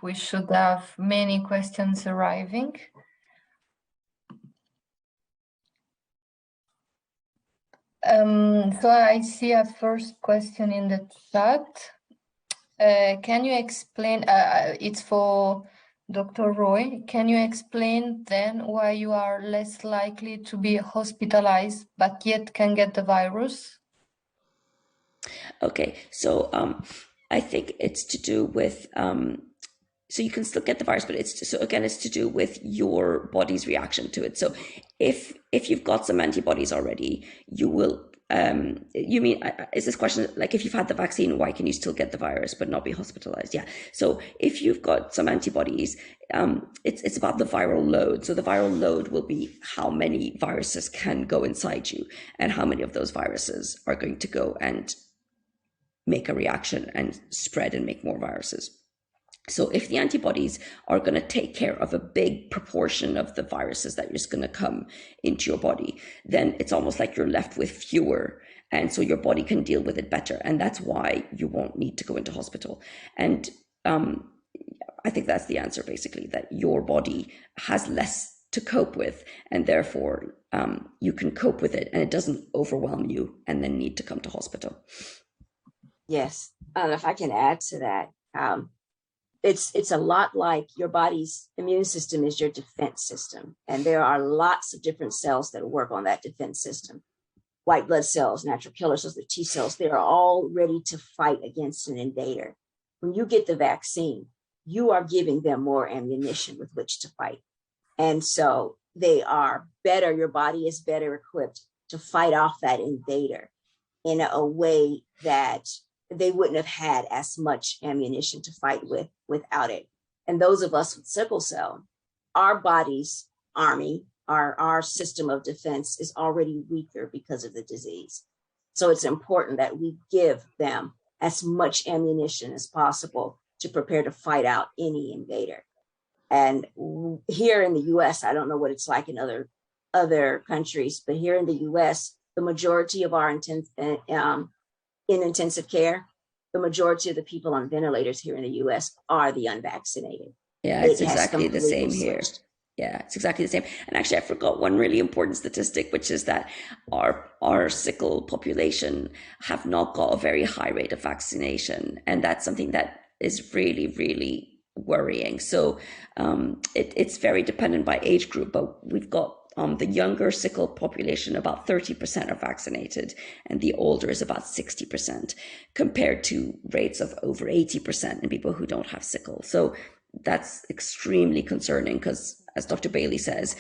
we should have many questions arriving. So I see a first question in the chat. Can you explain, it's for Dr. Roy, can you explain then why you are less likely to be hospitalized but yet can get the virus? Okay, so I think it's to do with, so you can still get the virus, but it's to do with your body's reaction to it. So if you've got some antibodies already, you will, you mean, is this question like if you've had the vaccine, why can you still get the virus but not be hospitalized? Yeah. So if you've got some antibodies, it's about the viral load. So the viral load will be how many viruses can go inside you and how many of those viruses are going to go and make a reaction and spread and make more viruses. So if the antibodies are going to take care of a big proportion of the viruses that are just going to come into your body, then it's almost like you're left with fewer. And so your body can deal with it better. And that's why you won't need to go into hospital. And I think that's the answer, basically, that your body has less to cope with. And therefore, you can cope with it and it doesn't overwhelm you and then need to come to hospital. Yes. If I can add to that, it's a lot like your body's immune system is your defense system. And there are lots of different cells that work on that defense system. White blood cells, natural killer cells, the T cells, they are all ready to fight against an invader. When you get the vaccine, you are giving them more ammunition with which to fight. And so they are better, your body is better equipped to fight off that invader in a way that they wouldn't have had as much ammunition to fight with without it. And those of us with sickle cell, our body's army, our system of defense is already weaker because of the disease. So it's important that we give them as much ammunition as possible to prepare to fight out any invader. And here in the US, I don't know what it's like in other countries, but here in the US, the majority of our in intensive care, the majority of the people on ventilators here in the US are the unvaccinated. Yeah, it's exactly the same here. Yeah, it's exactly the same. And actually, I forgot one really important statistic, which is that our sickle population have not got a very high rate of vaccination. And that's something that is really, really worrying. So it's very dependent by age group, but we've got the younger sickle population, about 30% are vaccinated, and the older is about 60%, compared to rates of over 80% in people who don't have sickle. So that's extremely concerning because, as Dr. Bailey says,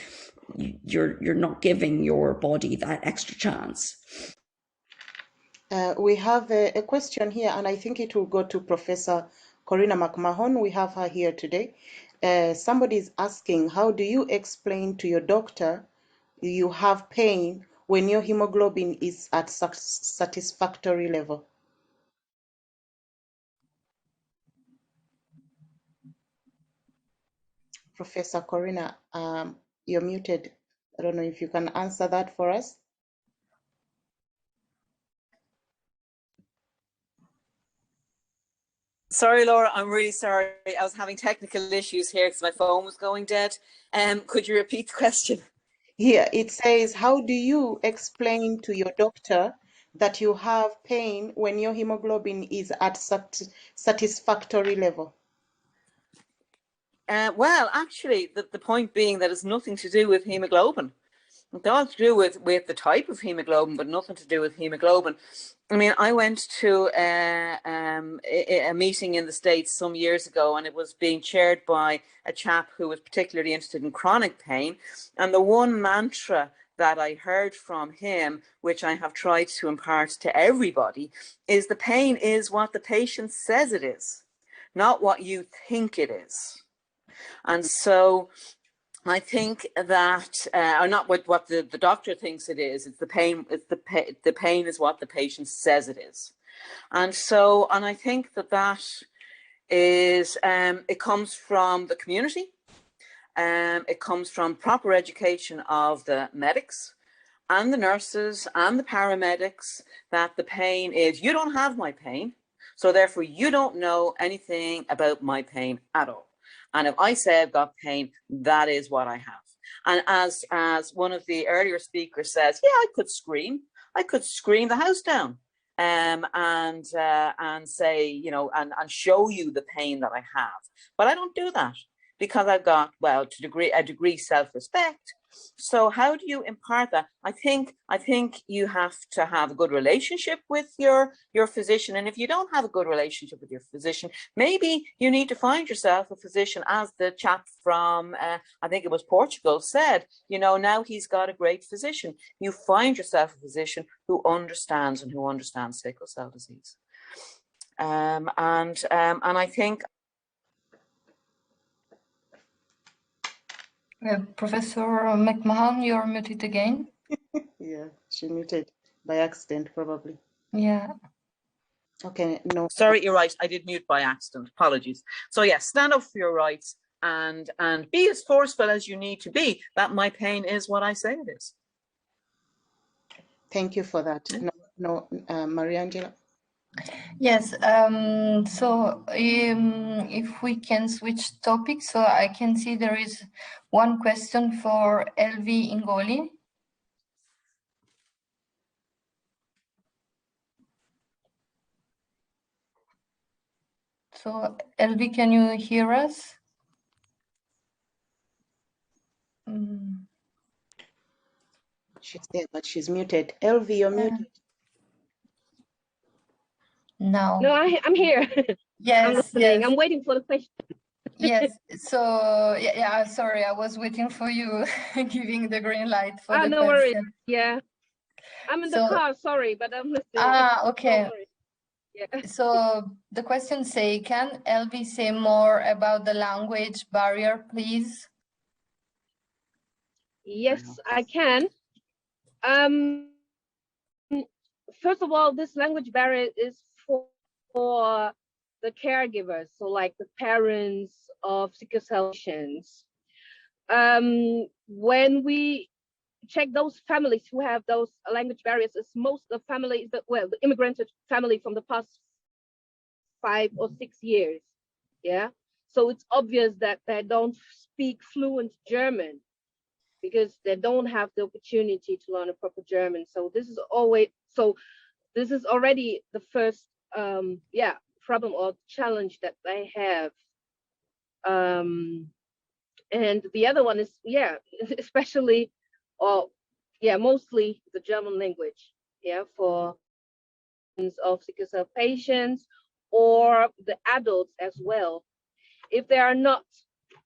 you're not giving your body that extra chance. We have a question here, and I think it will go to Professor Corina McMahon. We have her here today. Somebody is asking, how do you explain to your doctor you have pain when your hemoglobin is at satisfactory level? Professor Corina, you're muted. I don't know if you can answer that for us. Sorry, Laura, I'm really sorry. I was having technical issues here because my phone was going dead. Could you repeat the question? Here it says, how do you explain to your doctor that you have pain when your hemoglobin is at satisfactory level? Well, actually, the point being that it's nothing to do with hemoglobin. It's all to do with the type of hemoglobin, but nothing to do with hemoglobin. I mean, I went to a meeting in the States some years ago, and it was being chaired by a chap who was particularly interested in chronic pain. And the one mantra that I heard from him, which I have tried to impart to everybody, is the pain is what the patient says it is, not what you think it is. And so I think that, or not what the doctor thinks it is. It's the pain. It's the pain is what the patient says it is, and so I think that is it comes from the community, it comes from proper education of the medics and the nurses and the paramedics that the pain is you don't have my pain, so therefore you don't know anything about my pain at all. And if I say I've got pain, that is what I have. And as one of the earlier speakers says, yeah, I could scream the house down, and say, you know, and show you the pain that I have. But I don't do that because I've got, well, a degree self-respect. So how do you impart that? I think you have to have a good relationship with your physician. And if you don't have a good relationship with your physician, maybe you need to find yourself a physician, as the chap from, I think it was Portugal, said, you know, now he's got a great physician. You find yourself a physician who understands sickle cell disease. And I think Professor McMahon, you're muted again. Yeah, she muted by accident, probably. Yeah. Okay, no. Sorry, you're right. I did mute by accident. Apologies. So yes, stand up for your rights and be as forceful as you need to be. That my pain is what I say it is. Thank you for that. No, Maria Angela. Yes, so if we can switch topics, so I can see there is one question for LV Ingoli. So LV, can you hear us? She's there, but she's muted. LV, you're muted. No. No, I'm here. Yes, I'm listening. yes. I'm waiting for the question. Yes, so yeah, sorry, I was waiting for you giving the green light for the no worries. question. Yeah, I'm in the car. Sorry, but I'm listening. Okay. Yeah. So the question say, can LV say more about the language barrier, please? Yes, I can. First of all, this language barrier is for the caregivers, so like the parents of sickle cell patients. When we check those families who have those language barriers, it's most of the families that, well, the immigrant family from the past 5 or 6 years. Yeah, so it's obvious that they don't speak fluent German because they don't have the opportunity to learn a proper German. So this is already the first problem or challenge that they have. And the other one is, especially, mostly the German language, for of sickle cell patients or the adults as well. If they are not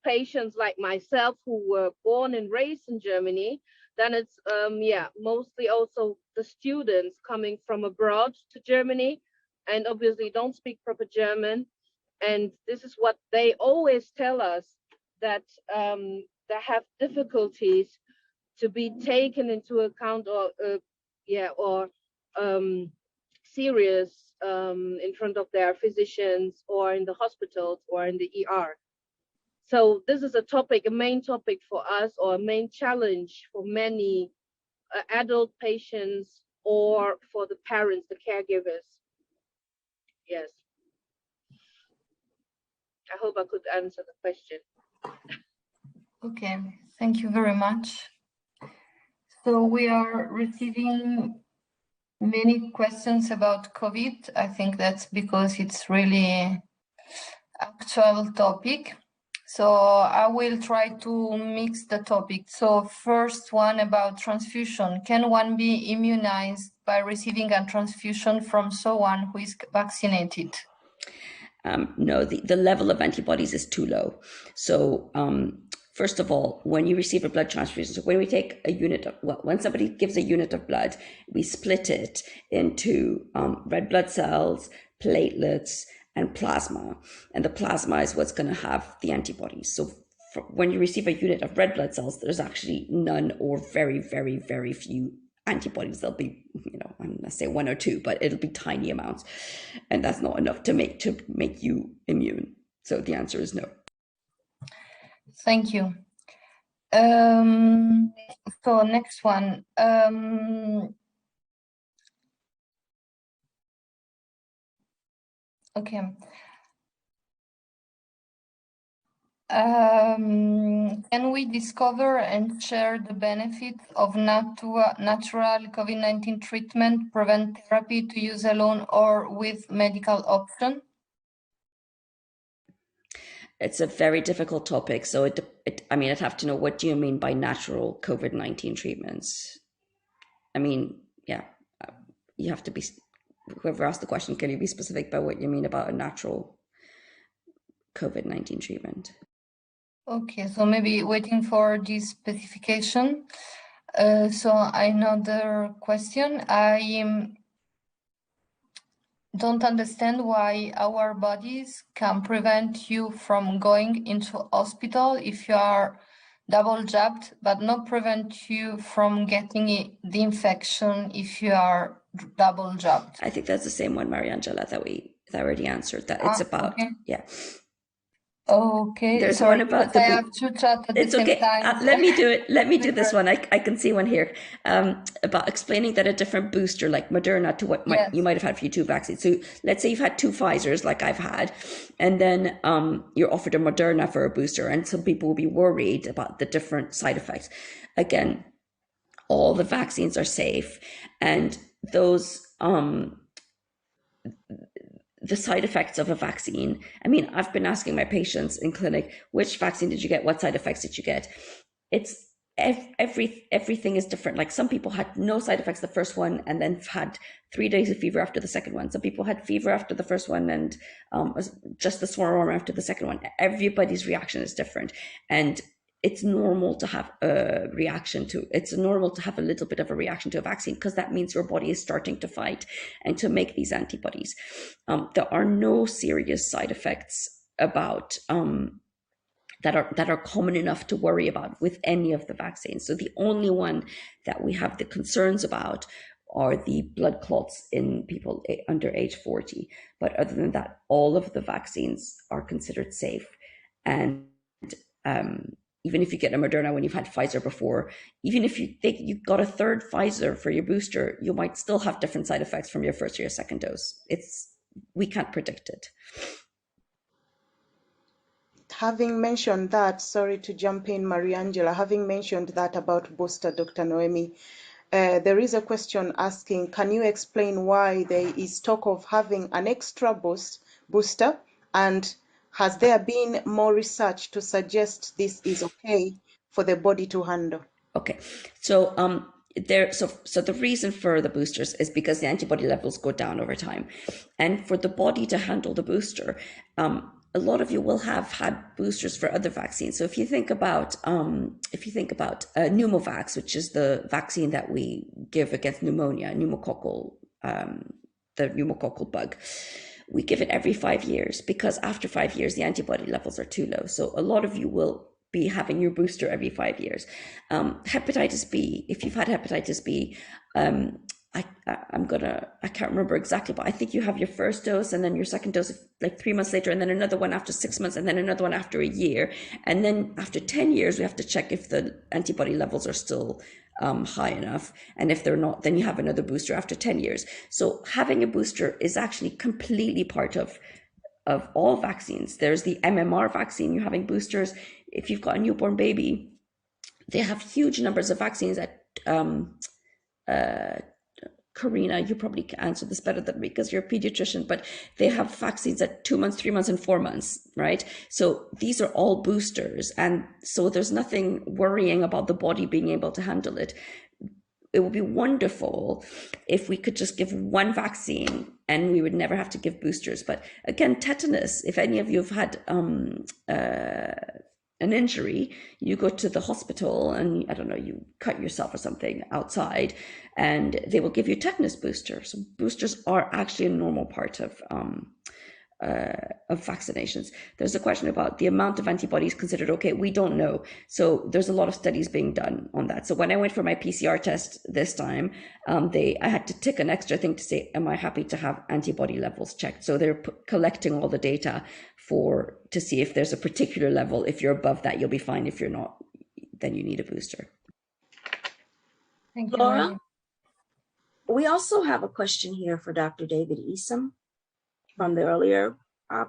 patients like myself who were born and raised in Germany, then it's mostly also the students coming from abroad to Germany and obviously don't speak proper German. And this is what they always tell us, that they have difficulties to be taken into account or serious in front of their physicians or in the hospitals or in the ER. So this is a main topic for us, or a main challenge for many adult patients or for the parents, the caregivers. Yes. I hope I could answer the question. Okay, thank you very much. So we are receiving many questions about COVID. I think that's because it's really actual topic. So I will try to mix the topic. So first one about transfusion. Can one be immunized by receiving a transfusion from someone who is vaccinated? No, the level of antibodies is too low. So first of all, when you receive a blood transfusion, so when we take a unit of, when somebody gives a unit of blood, we split it into red blood cells, platelets, and plasma. And the plasma is what's going to have the antibodies. So when you receive a unit of red blood cells, there's actually none or very, very, very few antibodies. There'll be, I'm gonna say 1 or 2, but it'll be tiny amounts, and that's not enough to make you immune. So the answer is no. Thank you. So next one. Okay. Can we discover and share the benefits of natural COVID-19 treatment, prevent therapy to use alone or with medical option? It's a very difficult topic. So I mean, I'd have to know, what do you mean by natural COVID-19 treatments? I mean, yeah, you have to be, whoever asked the question, can you be specific about what you mean about a natural COVID-19 treatment? Okay, so maybe waiting for this specification. So another question, I don't understand why our bodies can prevent you from going into hospital if you are double jabbed, but not prevent you from getting the infection if you are double jabbed. I think that's the same one, Mariangela, that I already answered. That it's about, okay. yeah. Okay, There's sorry, one about I have to chat at the same time. Let me do it. Let me do this one. I can see one here about explaining that a different booster, like Moderna, to what you might have had for your two vaccines. So let's say you've had two Pfizers, like I've had, and then you're offered a Moderna for a booster, and some people will be worried about the different side effects. Again, all the vaccines are safe, and those the side effects of a vaccine. I mean, I've been asking my patients in clinic, which vaccine did you get? What side effects did you get? It's everything is different. Like some people had no side effects the first one and then had 3 days of fever after the second one. Some people had fever after the first one and just the sore arm after the second one. Everybody's reaction is different. And it's normal to have a reaction to, it's normal to have a little bit of a reaction to a vaccine, because that means your body is starting to fight and to make these antibodies. There are no serious side effects about that are common enough to worry about with any of the vaccines. So the only one that we have the concerns about are the blood clots in people under age 40. But other than that, all of the vaccines are considered safe. And even if you get a Moderna when you've had Pfizer before, even if you think you got a third Pfizer for your booster, you might still have different side effects from your first or your second dose. We can't predict it. Having mentioned that, sorry to jump in, Mariangela, having mentioned that about booster, Dr. Noemi, there is a question asking, can you explain why there is talk of having an extra booster, and has there been more research to suggest this is okay for the body to handle? Okay, so so the reason for the boosters is because the antibody levels go down over time, and for the body to handle the booster, a lot of you will have had boosters for other vaccines. So if you think about pneumovax, which is the vaccine that we give against pneumonia, the pneumococcal bug, we give it every 5 years, because after 5 years the antibody levels are too low. So a lot of you will be having your booster every 5 years. Hepatitis B, if you've had hepatitis B, I can't remember exactly, but I think you have your first dose and then your second dose like 3 months later, and then another one after 6 months, and then another one after a year. And then after 10 years, we have to check if the antibody levels are still high enough. And if they're not, then you have another booster after 10 years. So having a booster is actually completely part of all vaccines. There's the MMR vaccine, you're having boosters. If you've got a newborn baby, they have huge numbers of vaccines at Karina, you probably can answer this better than me because you're a pediatrician, but they have vaccines at 2 months, 3 months, and 4 months, right? So these are all boosters. And so there's nothing worrying about the body being able to handle it. It would be wonderful if we could just give one vaccine and we would never have to give boosters. But again, tetanus, if any of you have had an injury, you go to the hospital and, I don't know, you cut yourself or something outside and they will give you a tetanus booster. So boosters are actually a normal part of vaccinations. There's a question about the amount of antibodies considered okay. We don't know. So there's a lot of studies being done on that. So when I went for my PCR test this time, I had to tick an extra thing to say, am I happy to have antibody levels checked? So they're collecting all the data to see if there's a particular level. If you're above that, you'll be fine. If you're not, then you need a booster. Thank you, Laura, Mary. we also have a question here for Dr. David Easom from the earlier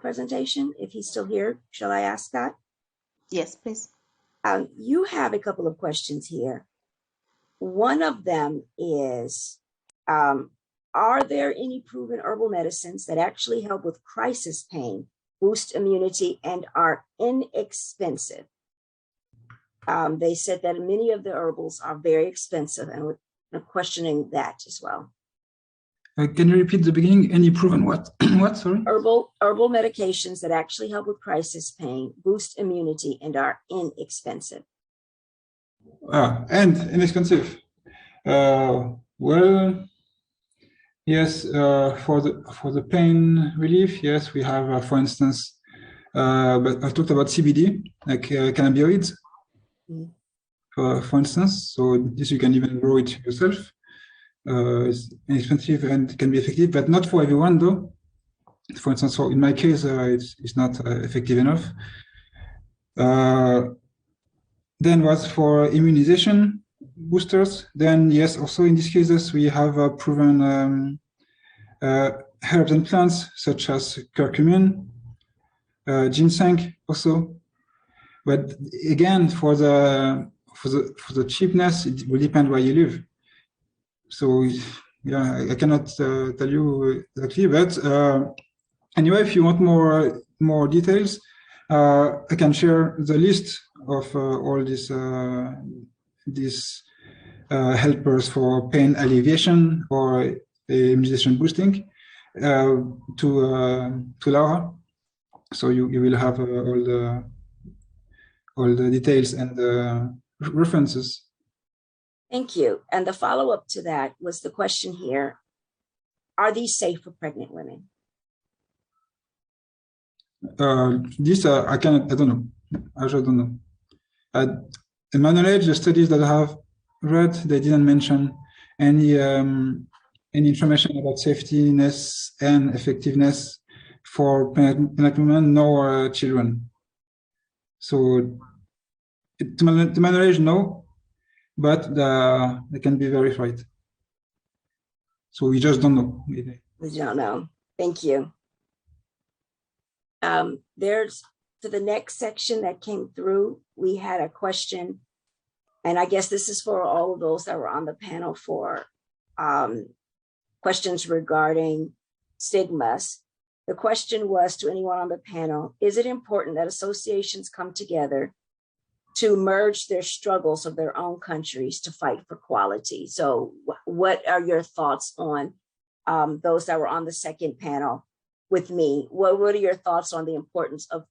presentation. If he's still here, shall I ask that? Yes, please. You have a couple of questions here. One of them is, are there any proven herbal medicines that actually help with crisis pain, boost immunity, and are inexpensive? They said that many of the herbals are very expensive, and we're questioning that as well. Can you repeat the beginning? Any proven what? What, sorry? Herbal medications that actually help with crisis pain, boost immunity, and are inexpensive. And inexpensive. Well, yes, for the pain relief, yes, we have, for instance, but I talked about CBD, like cannabinoids, for instance. So this you can even grow it yourself. It's inexpensive and can be effective, but not for everyone, though. For instance, so in my case, it's not effective enough. Then was for immunization boosters. Then yes, also in these cases we have proven herbs and plants such as curcumin, ginseng also. But again, for the cheapness, it will depend where you live. So yeah, I cannot tell you exactly, but anyway, if you want more details, I can share the list of all these helpers for pain alleviation or immunization boosting to Laura. So you will have all the details and the references. Thank you. And the follow-up to that was the question here: are these safe for pregnant women? This I don't know. I just don't know. In my knowledge, the studies that I have read, they didn't mention any information about safetyness and effectiveness for pregnant women nor children. So, to my knowledge, no, but they can be verified. So we just don't know. We don't know. Thank you. There's, to the next section that came through, we had a question, and I guess this is for all of those that were on the panel for questions regarding stigmas. The question was to anyone on the panel: is it important that associations come together to merge their struggles of their own countries to fight for quality? So what are your thoughts on those that were on the second panel with me? What are your thoughts on the importance of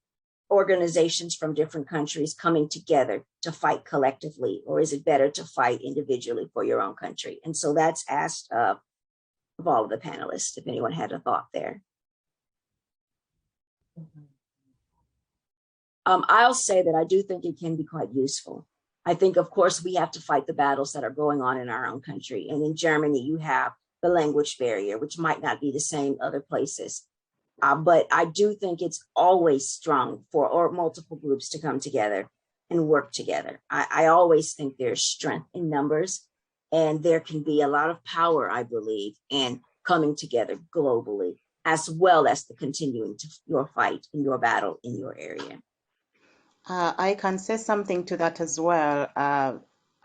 organizations from different countries coming together to fight collectively, or is it better to fight individually for your own country? And so that's asked of all of the panelists, if anyone had a thought there. I'll say that I do think it can be quite useful. I think, of course, we have to fight the battles that are going on in our own country. And in Germany, you have the language barrier, which might not be the same other places. But I do think it's always strong for multiple groups to come together and work together. I always think there's strength in numbers, and there can be a lot of power, I believe, in coming together globally, as well as the continuing to your fight and your battle in your area. I can say something to that as well.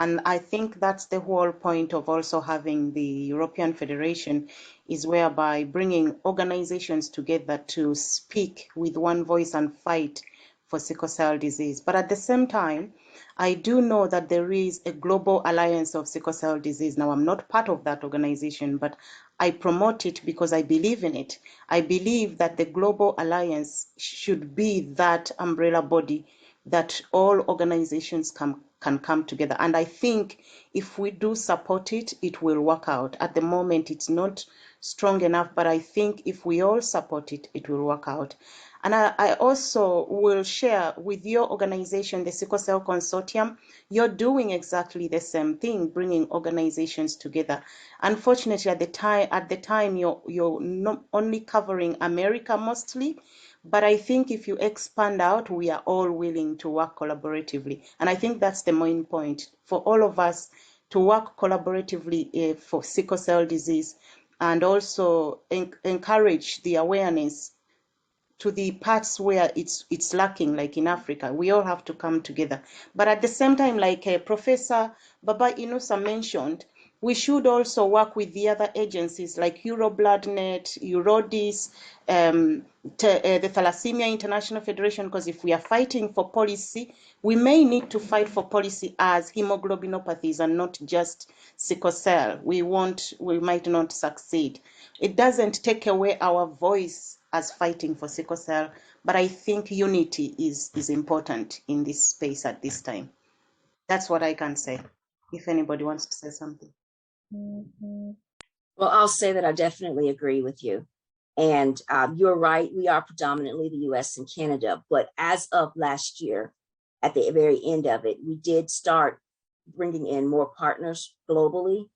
And I think that's the whole point of also having the European Federation, is whereby bringing organizations together to speak with one voice and fight for sickle cell disease. But at the same time, I do know that there is a global alliance of sickle cell disease. Now, I'm not part of that organization, but I promote it because I believe in it. I believe that the global alliance should be that umbrella body that all organizations can come together. And I think if we do support it, it will work out. At the moment, it's not strong enough, but I think if we all support it, it will work out. And I also will share with your organization, the Sickle Cell Consortium, you're doing exactly the same thing, bringing organizations together. Unfortunately, at the time you're not only covering America mostly, but I think if you expand out, we are all willing to work collaboratively. And I think that's the main point, for all of us to work collaboratively for sickle cell disease, and also encourage the awareness to the parts where it's lacking, like in Africa. We all have to come together. But at the same time, like Professor Baba Inusa mentioned, we should also work with the other agencies like EuroBloodNet, Eurodis, the Thalassemia International Federation, because if we are fighting for policy, we may need to fight for policy as hemoglobinopathies and not just sickle cell. We might not succeed. It doesn't take away our voice as fighting for sickle cell, but I think unity is important in this space at this time. That's what I can say. If anybody wants to say something. Well, I'll say that I definitely agree with you. And you're right, we are predominantly the US and Canada, but as of last year, at the very end of it, we did start bringing in more partners globally.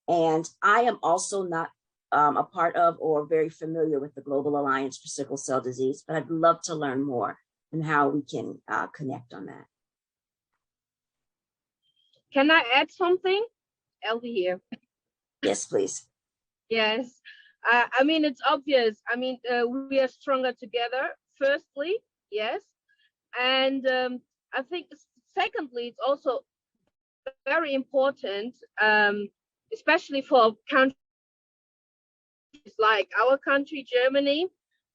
And I am also not a part of or very familiar with the Global Alliance for Sickle Cell Disease, but I'd love to learn more and how we can connect on that. Can I add something? Elvie here. Yes, please. Yes. I mean, it's obvious. I mean, we are stronger together, firstly, yes. And I think, secondly, it's also very important, especially for countries like our country, Germany,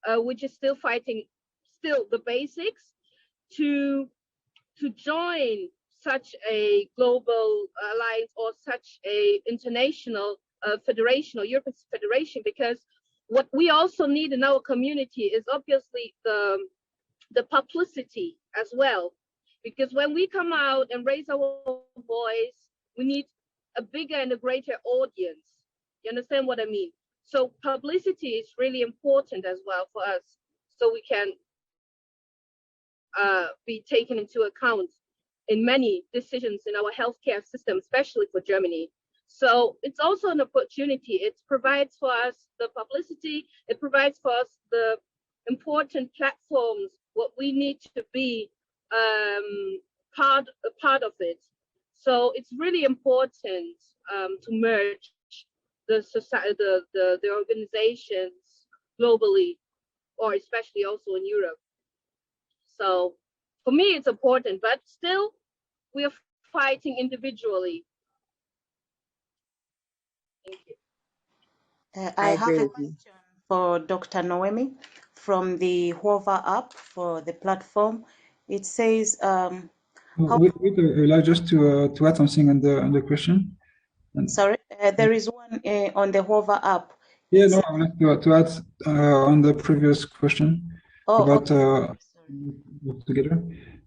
which is still fighting the basics, to join such a global alliance or such a international federation or European federation, because what we also need in our community is obviously the publicity as well, because when we come out and raise our voice, we need a bigger and a greater audience. You understand what I mean? So publicity is really important as well for us, so we can be taken into account in many decisions in our healthcare system, especially for Germany. So it's also an opportunity. It provides for us the publicity. It provides for us the important platforms, what we need to be part of it. So it's really important to merge the society, the organizations globally, or especially also in Europe. So for me, it's important, but still, we are fighting individually. Thank you. I have agree a with you. question for Dr. Noemi from the Hover app for the platform. It says, Wait, I'd like just to add something on the question. sorry, there is one on the Hover app. Yeah, no, I would like to add on the previous question about work together,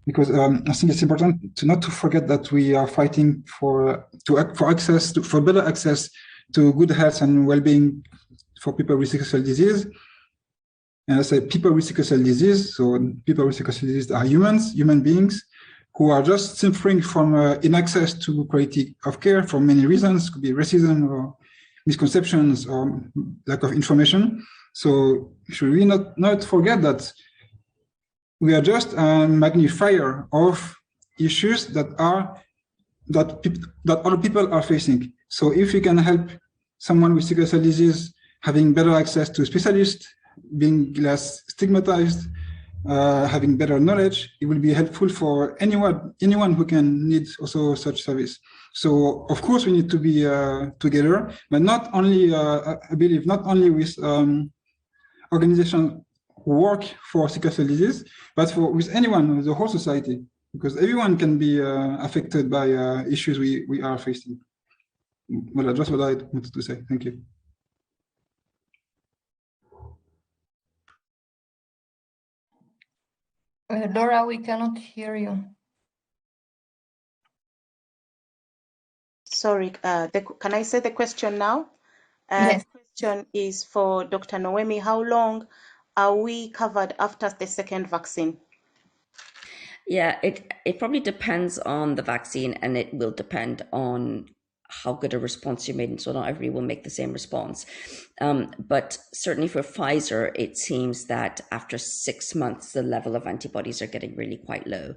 because I think it's important to not to forget that we are fighting for better access to good health and well-being for people with sickle cell disease. And I say people with sickle cell disease, so people with sickle cell disease are human beings who are just suffering from inaccess to quality of care for many reasons. Could be racism or misconceptions or lack of information. So should we not forget that we are just a magnifier of issues that other people are facing. So if we can help someone with sickle cell disease having better access to specialists, being less stigmatized, having better knowledge, it will be helpful for anyone who can need also such service. So of course we need to be together, but not only I believe not only with organizations who work for sickle cell disease, but with anyone, the whole society, because everyone can be affected by issues we are facing. Well, that's what I wanted to say. Thank you. Laura, we cannot hear you. Sorry, can I say the question now? Yes. The question is for Dr. Noemi. How long are we covered after the second vaccine? Yeah, it probably depends on the vaccine, and it will depend on how good a response you made. So not everybody will make the same response. But certainly for Pfizer, it seems that after 6 months, the level of antibodies are getting really quite low.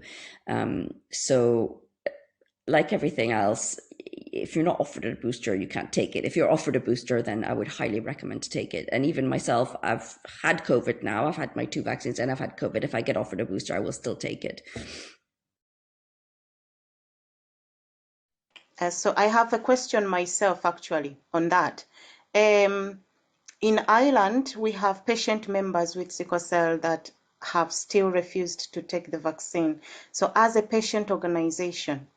So like everything else, if you're not offered a booster, you can't take it. If you're offered a booster, then I would highly recommend to take it. And even myself, I've had COVID now. I've had my 2 vaccines and I've had COVID. If I get offered a booster, I will still take it. So I have a question myself, actually, on that. In Ireland, we have patient members with sickle cell that have still refused to take the vaccine. So as a patient organization,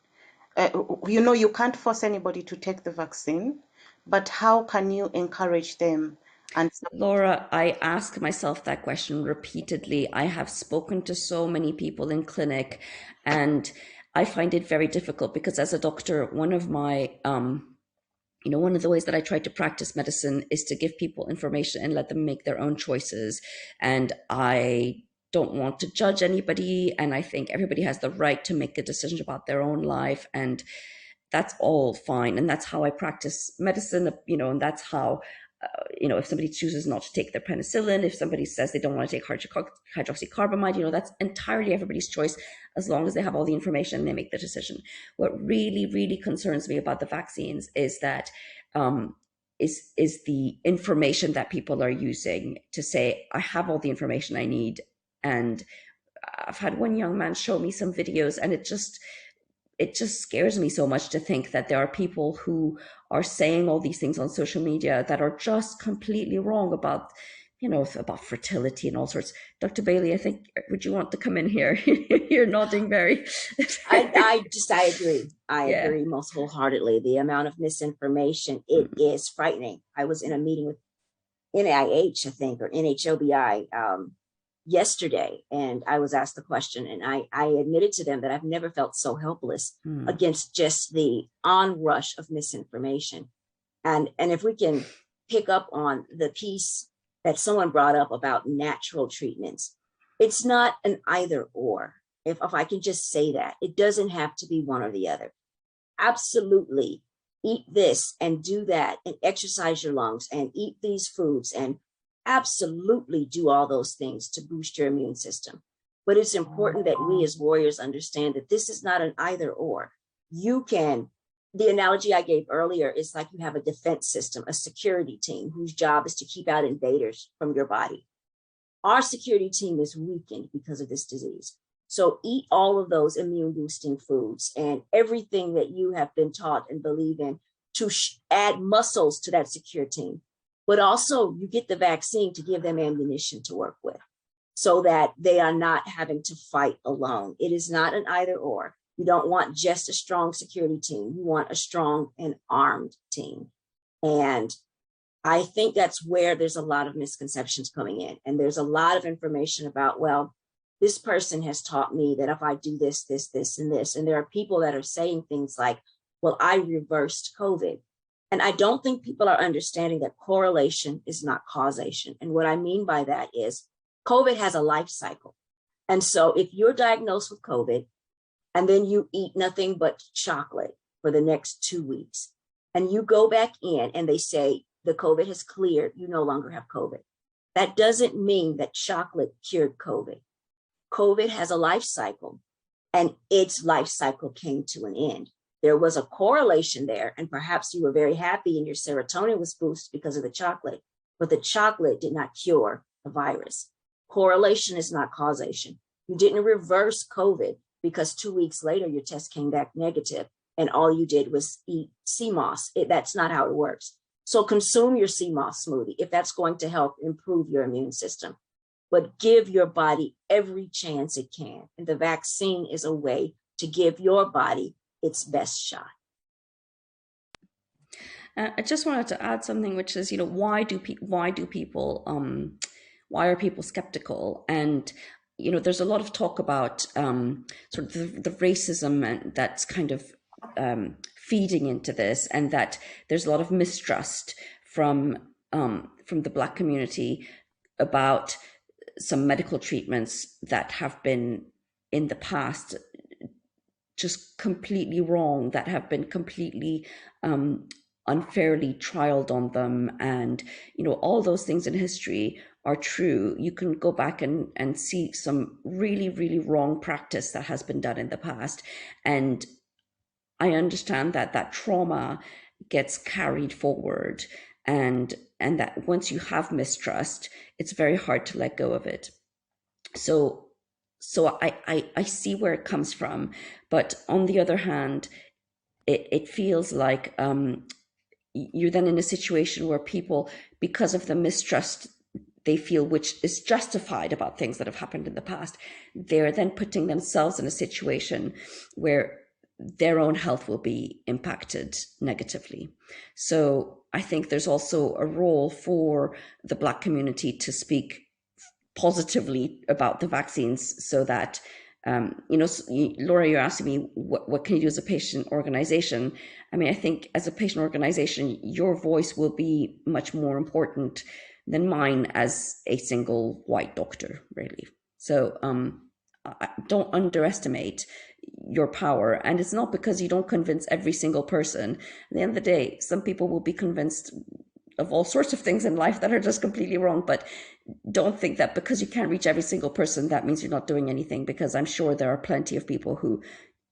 you can't force anybody to take the vaccine, but how can you encourage them? And Laura, I ask myself that question repeatedly. I have spoken to so many people in clinic, and I find it very difficult because as a doctor, one of my one of the ways that I try to practice medicine is to give people information and let them make their own choices. And I don't want to judge anybody. And I think everybody has the right to make a decision about their own life. And that's all fine. And that's how I practice medicine, and that's how, if somebody chooses not to take their penicillin, if somebody says they don't want to take hydroxycarbamide, that's entirely everybody's choice, as long as they have all the information and they make the decision. What really, really concerns me about the vaccines is that is the information that people are using to say, I have all the information I need. And I've had one young man show me some videos, and it just scares me so much to think that there are people who are saying all these things on social media that are just completely wrong about, about fertility and all sorts. Dr. Bailey, I think, would you want to come in here? You're nodding very. I agree. I agree most wholeheartedly. The amount of misinformation, it is frightening. I was in a meeting with NIH, I think, or NHOBI, yesterday, and I was asked the question, and I admitted to them that I've never felt so helpless against just the onrush of misinformation. And if we can pick up on the piece that someone brought up about natural treatments, it's not an either or. If I can just say that, it doesn't have to be one or the other. Absolutely eat this and do that and exercise your lungs and eat these foods and absolutely do all those things to boost your immune system. But it's important that we as warriors understand that this is not an either or. The analogy I gave earlier is like you have a defense system, a security team whose job is to keep out invaders from your body. Our security team is weakened because of this disease. So eat all of those immune boosting foods and everything that you have been taught and believe in to add muscles to that secure team. But also you get the vaccine to give them ammunition to work with so that they are not having to fight alone. It is not an either or. You don't want just a strong security team. You want a strong and armed team. And I think that's where there's a lot of misconceptions coming in. And there's a lot of information about, well, this person has taught me that if I do this, this, this, and this, and there are people that are saying things like, well, I reversed COVID. And I don't think people are understanding that correlation is not causation. And what I mean by that is COVID has a life cycle. And so if you're diagnosed with COVID and then you eat nothing but chocolate for the next 2 weeks, and you go back in and they say the COVID has cleared, you no longer have COVID. That doesn't mean that chocolate cured COVID. COVID has a life cycle, and its life cycle came to an end. There was a correlation there, and perhaps you were very happy and your serotonin was boosted because of the chocolate, but the chocolate did not cure the virus. Correlation is not causation. You didn't reverse COVID because 2 weeks later your test came back negative and all you did was eat sea moss. That's not how it works. So consume your sea moss smoothie if that's going to help improve your immune system, but give your body every chance it can. And the vaccine is a way to give your body its best shot. I just wanted to add something, which is, why are people skeptical? And there's a lot of talk about sort of the racism and that's kind of feeding into this, and that there's a lot of mistrust from the Black community about some medical treatments that have been in the past just completely wrong, that have been completely unfairly trialed on them. And, all those things in history are true. You can go back and see some really, really wrong practice that has been done in the past. And I understand that that trauma gets carried forward, and that once you have mistrust, it's very hard to let go of it. So I see where it comes from, but on the other hand, it feels like you're then in a situation where people, because of the mistrust they feel, which is justified about things that have happened in the past, they're then putting themselves in a situation where their own health will be impacted negatively. So I think there's also a role for the Black community to speak positively about the vaccines, so that Laura, you're asking me what can you do as a patient organization. I mean, I think as a patient organization, your voice will be much more important than mine as a single white doctor, really. So don't underestimate your power. And it's not because you don't convince every single person. At the end of the day, some people will be convinced of all sorts of things in life that are just completely wrong. But don't think that because you can't reach every single person, that means you're not doing anything, because I'm sure there are plenty of people who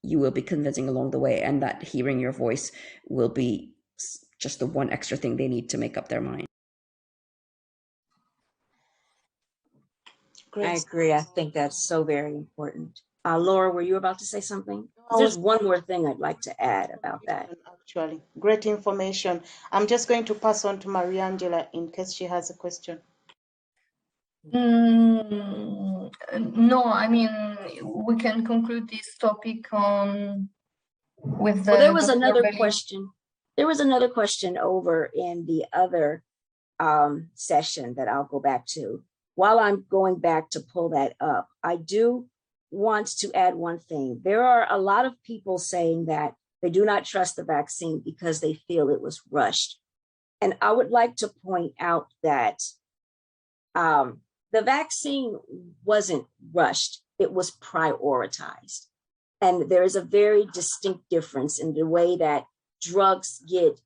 you will be convincing along the way, and that hearing your voice will be just the one extra thing they need to make up their mind. I agree. I think that's so very important. Laura, were you about to say something? There's one more thing I'd like to add about that. Actually, great information. I'm just going to pass on to Mariangela in case she has a question. No, I mean, we can conclude this topic on with the. Well, there was another question. There was another question over in the other session that I'll go back to. While I'm going back to pull that up, I do want to add one thing. There are a lot of people saying that they do not trust the vaccine because they feel it was rushed. And I would like to point out that the vaccine wasn't rushed, it was prioritized. And there is a very distinct difference in the way that drugs get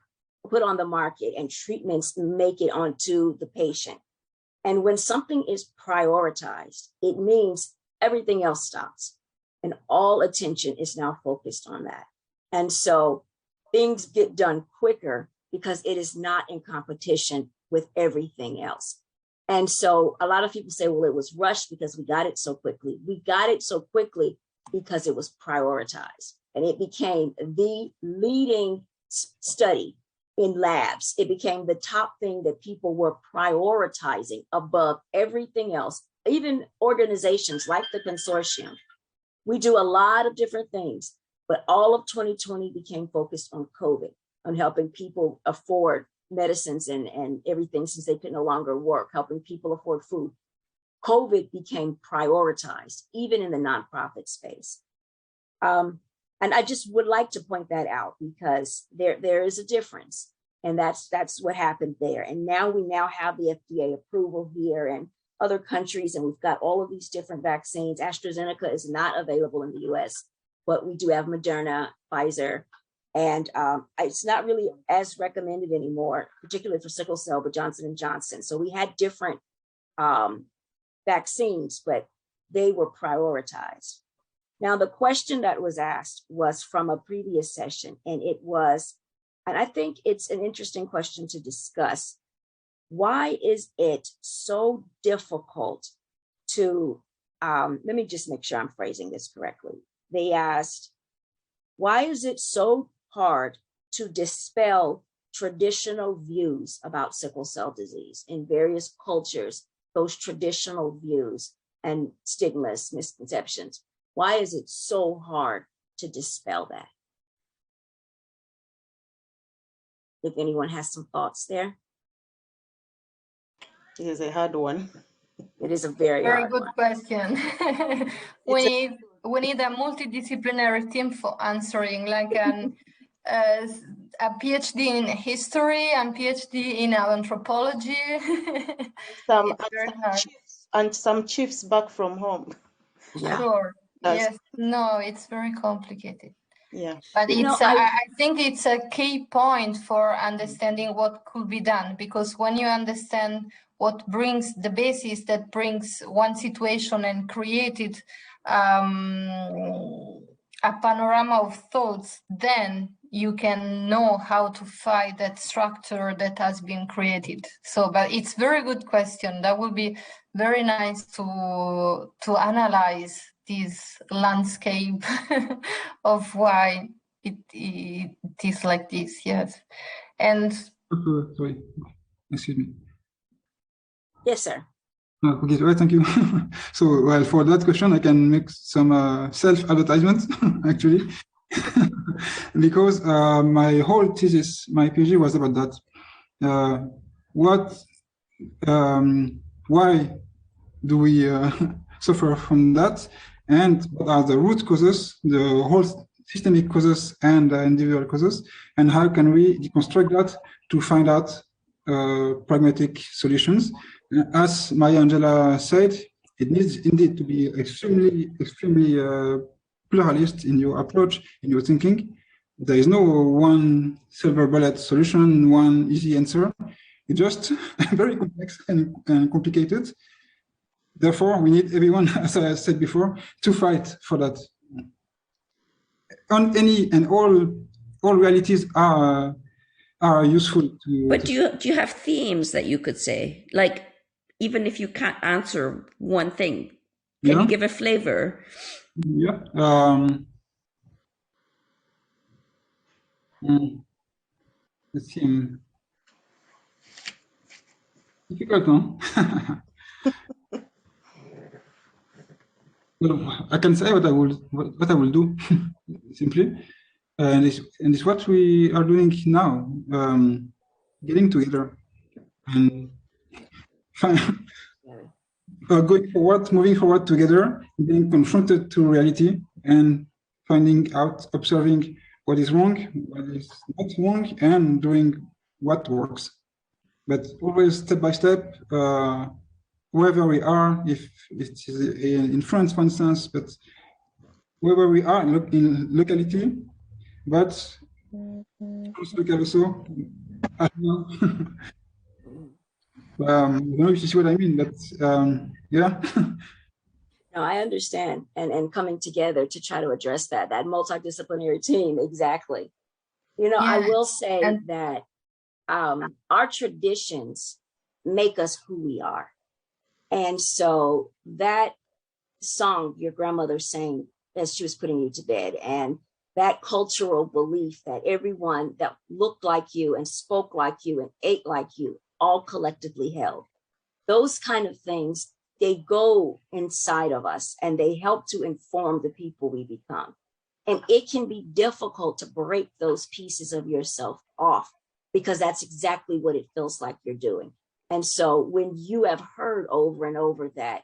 put on the market and treatments make it onto the patient. And when something is prioritized, it means everything else stops and all attention is now focused on that. And so things get done quicker because it is not in competition with everything else. And so a lot of people say, well, it was rushed because we got it so quickly. We got it so quickly because it was prioritized, and it became the leading study in labs. It became the top thing that people were prioritizing above everything else, even organizations like the consortium. We do a lot of different things, but all of 2020 became focused on COVID, on helping people afford medicines and everything, since they could no longer work, helping people afford food. COVID became prioritized, even in the nonprofit space. And I just would like to point that out because there is a difference, and that's what happened there. And now we have the FDA approval here and other countries, and we've got all of these different vaccines. AstraZeneca is not available in the US, but we do have Moderna, Pfizer, and it's not really as recommended anymore, particularly for sickle cell, but Johnson & Johnson. So we had different vaccines, but they were prioritized. Now, the question that was asked was from a previous session, and it was, and I think it's an interesting question to discuss. Why is it so difficult to, let me just make sure I'm phrasing this correctly. They asked, why is it so hard to dispel traditional views about sickle cell disease in various cultures, those traditional views and stigmas, misconceptions? Why is it so hard to dispel that? If anyone has some thoughts there. It is a hard one. It is a very hard good one. Question. we need a multidisciplinary team for answering, like a PhD in history and PhD in anthropology. And some chiefs back from home. Yeah. Sure. Yes. No, it's very complicated. Yeah. But it's I think it's a key point for understanding what could be done, because when you understand what brings the basis that brings one situation and created a panorama of thoughts, then you can know how to find that structure that has been created. So, but it's very good question. That would be very nice to analyze this landscape of why it is like this. Yes, and sorry, excuse me. Yes, sir. Okay, well, thank you. So, well, for that question, I can make some self-advertisement, actually, because my whole thesis, my PhD was about that. Why do we suffer from that? And what are the root causes, the whole systemic causes and individual causes? And how can we deconstruct that to find out pragmatic solutions? As Maria Angela said, it needs indeed to be extremely pluralist in your approach, in your thinking. There is no one silver bullet solution, one easy answer. It's just very complex and complicated. Therefore, we need everyone, as I said before, to fight for that. On any and all realities are useful to. But do you have themes that you could say, like, even if you can't answer one thing, can you give a flavor? Yeah. The theme. Difficult, no? Well, I can say what I will do simply, and it's what we are doing now, getting together and going forward, moving forward together, being confronted to reality and finding out, observing what is wrong, what is not wrong, and doing what works. But always step by step, wherever we are, if it is in France, for instance, but wherever we are in locality, but also, I don't know if you see what I mean, but yeah. No, I understand, and coming together to try to address that multidisciplinary team, exactly. You know, I will say that our traditions make us who we are. And so that song your grandmother sang as she was putting you to bed, and that cultural belief that everyone that looked like you and spoke like you and ate like you all collectively held, those kind of things, they go inside of us and they help to inform the people we become. And it can be difficult to break those pieces of yourself off, because that's exactly what it feels like you're doing. And so when you have heard over and over that,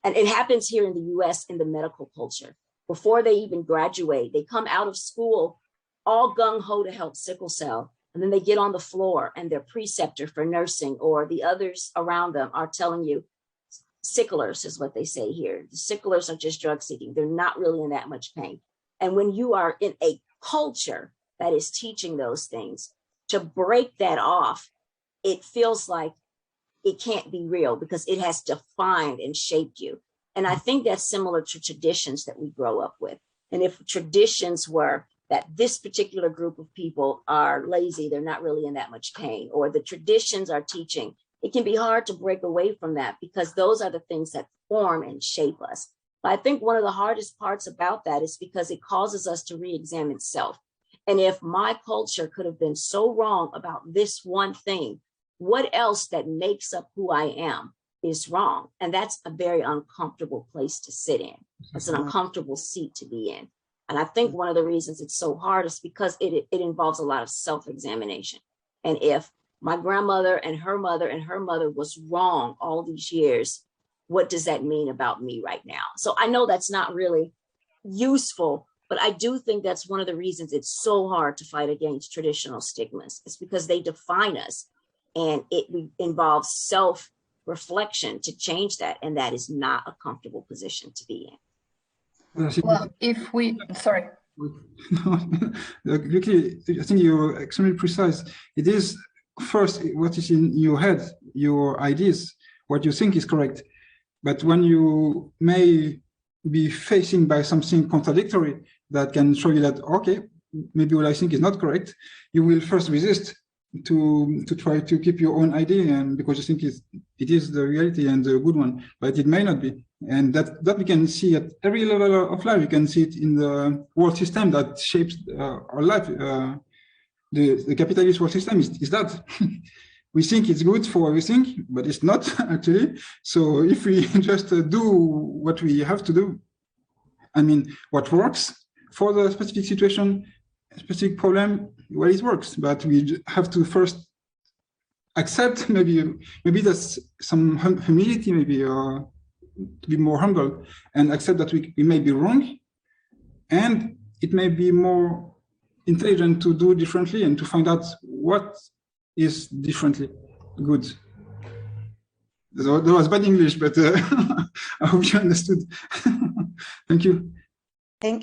and it happens here in the US in the medical culture, before they even graduate, they come out of school all gung-ho to help sickle cell. And then they get on the floor and their preceptor for nursing or the others around them are telling you, sicklers is what they say here. The sicklers are just drug seeking. They're not really in that much pain. And when you are in a culture that is teaching those things, to break that off, it feels like it can't be real because it has defined and shaped you. And I think that's similar to traditions that we grow up with. And if traditions were that this particular group of people are lazy, they're not really in that much pain, or the traditions are teaching, it can be hard to break away from that because those are the things that form and shape us. But I think one of the hardest parts about that is because it causes us to re-examine self. And if my culture could have been so wrong about this one thing, what else that makes up who I am is wrong? And that's a very uncomfortable place to sit in. It's an uncomfortable seat to be in. And I think one of the reasons it's so hard is because it involves a lot of self-examination. And if my grandmother and her mother was wrong all these years, what does that mean about me right now? So I know that's not really useful, but I do think that's one of the reasons it's so hard to fight against traditional stigmas. It's because they define us, and it involves self-reflection to change that. And that is not a comfortable position to be in. Well, if we, sorry. Vicky, I think you're extremely precise. It is first what is in your head, your ideas, what you think is correct. But when you may be facing by something contradictory, that can show you that, okay, maybe what I think is not correct, you will first resist to try to keep your own idea, and because you think it is the reality and the good one, but it may not be. And that we can see at every level of life. You can see it in the world system that shapes our life. The capitalist world system is that. We think it's good for everything, but it's not actually. So if we just do what we have to do, I mean, what works for the specific situation, specific problem, well, it works, but we have to first accept, maybe that's some humility, maybe, or to be more humble and accept that we may be wrong, and it may be more intelligent to do differently and to find out what is differently good. That was bad English, but I hope you understood. Thank you. Thank you.